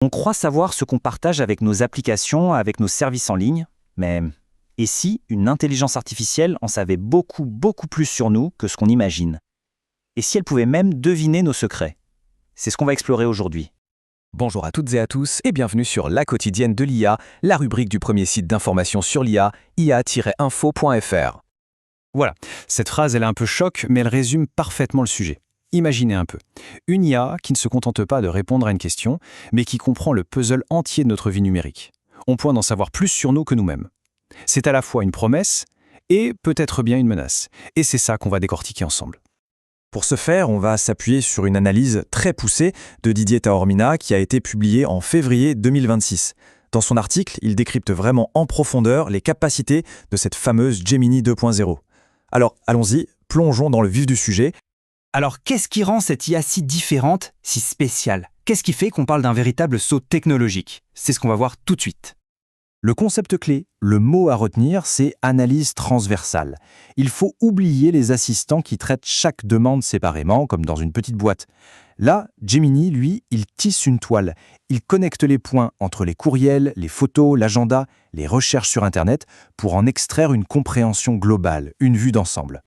On croit savoir ce qu'on partage avec nos applications, avec nos services en ligne, mais et si une intelligence artificielle en savait beaucoup, beaucoup plus sur nous que ce qu'on imagine? Et si elle pouvait même deviner nos secrets? C'est ce qu'on va explorer aujourd'hui. Bonjour à toutes et à tous et bienvenue sur La Quotidienne de l'IA, la rubrique du premier site d'information sur l'IA, ia-info.fr. Voilà, cette phrase elle est un peu choc, mais elle résume parfaitement le sujet. Imaginez un peu, une IA qui ne se contente pas de répondre à une question, mais qui comprend le puzzle entier de notre vie numérique. On point d'en savoir plus sur nous que nous-mêmes. C'est à la fois une promesse et peut-être bien une menace. Et c'est ça qu'on va décortiquer ensemble. Pour ce faire, on va s'appuyer sur une analyse très poussée de Didier Taormina qui a été publiée en février 2026. Dans son article, il décrypte vraiment en profondeur les capacités de cette fameuse Gemini 2.0. Alors, allons-y, plongeons dans le vif du sujet. Alors, qu'est-ce qui rend cette IA si différente, si spéciale? Qu'est-ce qui fait qu'on parle d'un véritable saut technologique? C'est ce qu'on va voir tout de suite. Le concept clé, le mot à retenir, c'est analyse transversale. Il faut oublier les assistants qui traitent chaque demande séparément, comme dans une petite boîte. Là, Gemini, lui, il tisse une toile. Il connecte les points entre les courriels, les photos, l'agenda, les recherches sur Internet pour en extraire une compréhension globale, une vue d'ensemble.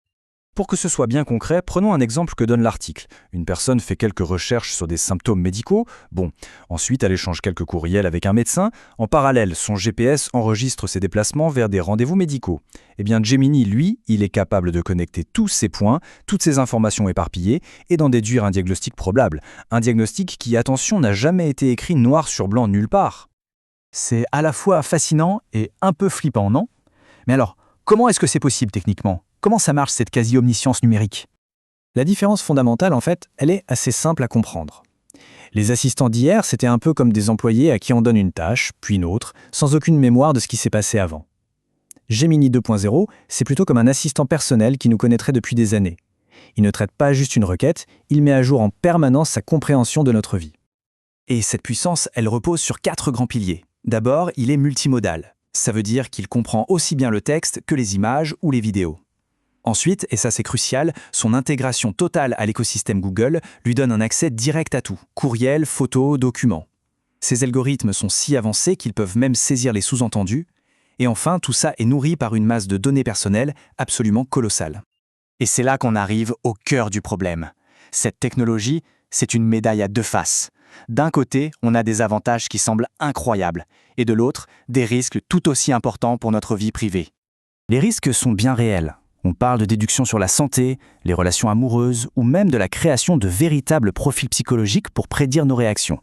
Pour que ce soit bien concret, prenons un exemple que donne l'article. Une personne fait quelques recherches sur des symptômes médicaux. Ensuite, elle échange quelques courriels avec un médecin. En parallèle, son GPS enregistre ses déplacements vers des rendez-vous médicaux. Gemini, lui, il est capable de connecter tous ces points, toutes ces informations éparpillées, et d'en déduire un diagnostic probable. Un diagnostic qui, attention, n'a jamais été écrit noir sur blanc nulle part. C'est à la fois fascinant et un peu flippant, non? Mais alors, comment est-ce que c'est possible techniquement? Comment ça marche cette quasi-omniscience numérique? La différence fondamentale, en fait, elle est assez simple à comprendre. Les assistants d'hier, c'était un peu comme des employés à qui on donne une tâche, puis une autre, sans aucune mémoire de ce qui s'est passé avant. Gemini 2.0, c'est plutôt comme un assistant personnel qui nous connaîtrait depuis des années. Il ne traite pas juste une requête, il met à jour en permanence sa compréhension de notre vie. Et cette puissance, elle repose sur 4 grands piliers. D'abord, il est multimodal. Ça veut dire qu'il comprend aussi bien le texte que les images ou les vidéos. Ensuite, et ça c'est crucial, son intégration totale à l'écosystème Google lui donne un accès direct à tout, courriel, photos, documents. Ces algorithmes sont si avancés qu'ils peuvent même saisir les sous-entendus. Et enfin, tout ça est nourri par une masse de données personnelles absolument colossale. Et c'est là qu'on arrive au cœur du problème. Cette technologie, c'est une médaille à deux faces. D'un côté, on a des avantages qui semblent incroyables, et de l'autre, des risques tout aussi importants pour notre vie privée. Les risques sont bien réels. On parle de déduction sur la santé, les relations amoureuses ou même de la création de véritables profils psychologiques pour prédire nos réactions.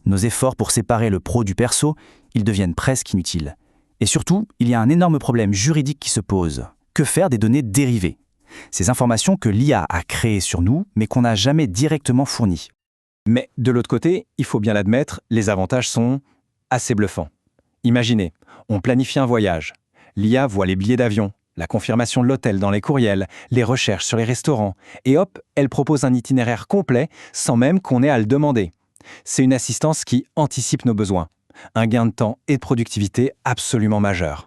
Nos efforts pour séparer le pro du perso, ils deviennent presque inutiles. Et surtout, il y a un énorme problème juridique qui se pose. Que faire des données dérivées? Ces informations que l'IA a créées sur nous, mais qu'on n'a jamais directement fournies. Mais de l'autre côté, il faut bien l'admettre, les avantages sont assez bluffants. Imaginez, on planifie un voyage. L'IA voit les billets d'avion, la confirmation de l'hôtel dans les courriels, les recherches sur les restaurants, et hop, elle propose un itinéraire complet sans même qu'on ait à le demander. C'est une assistance qui anticipe nos besoins. Un gain de temps et de productivité absolument majeur.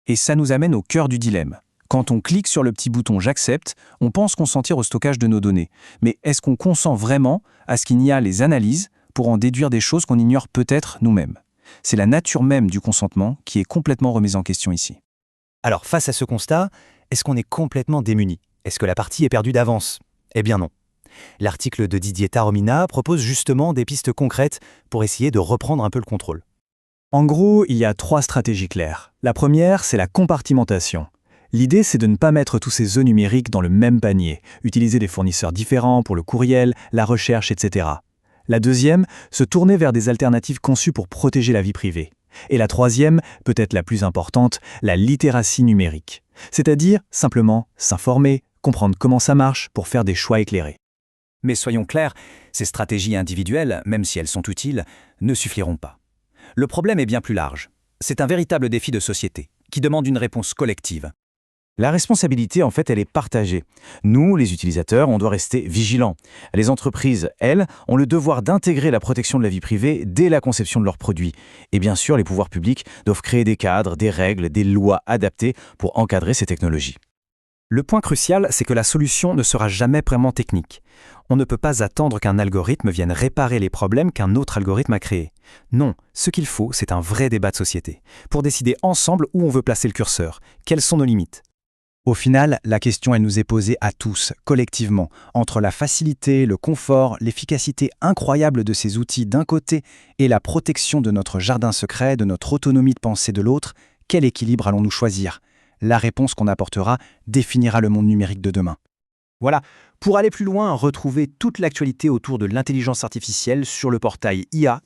Et ça nous amène au cœur du dilemme. Quand on clique sur le petit bouton « J'accepte », on pense consentir au stockage de nos données. Mais est-ce qu'on consent vraiment à ce qu'il y a les analyses pour en déduire des choses qu'on ignore peut-être nous-mêmes? C'est la nature même du consentement qui est complètement remise en question ici. Alors, face à ce constat, est-ce qu'on est complètement démuni? Est-ce que la partie est perdue d'avance? Eh bien non. L'article de Didier Taormina propose justement des pistes concrètes pour essayer de reprendre un peu le contrôle. En gros, il y a 3 stratégies claires. La première, c'est la compartimentation. L'idée, c'est de ne pas mettre tous ces œufs numériques dans le même panier, utiliser des fournisseurs différents pour le courriel, la recherche, etc. La deuxième, se tourner vers des alternatives conçues pour protéger la vie privée. Et la troisième, peut-être la plus importante, la littératie numérique. C'est-à-dire, simplement, s'informer, comprendre comment ça marche pour faire des choix éclairés. Mais soyons clairs, ces stratégies individuelles, même si elles sont utiles, ne suffiront pas. Le problème est bien plus large. C'est un véritable défi de société, qui demande une réponse collective. La responsabilité, en fait, elle est partagée. Nous, les utilisateurs, on doit rester vigilants. Les entreprises, elles, ont le devoir d'intégrer la protection de la vie privée dès la conception de leurs produits. Et bien sûr, les pouvoirs publics doivent créer des cadres, des règles, des lois adaptées pour encadrer ces technologies. Le point crucial, c'est que la solution ne sera jamais vraiment technique. On ne peut pas attendre qu'un algorithme vienne réparer les problèmes qu'un autre algorithme a créés. Non, ce qu'il faut, c'est un vrai débat de société, pour décider ensemble où on veut placer le curseur, quelles sont nos limites. Au final, la question elle nous est posée à tous, collectivement, entre la facilité, le confort, l'efficacité incroyable de ces outils d'un côté et la protection de notre jardin secret, de notre autonomie de pensée de l'autre, quel équilibre allons-nous choisir ? La réponse qu'on apportera définira le monde numérique de demain. Voilà, pour aller plus loin, retrouvez toute l'actualité autour de l'intelligence artificielle sur le portail ia-info.fr.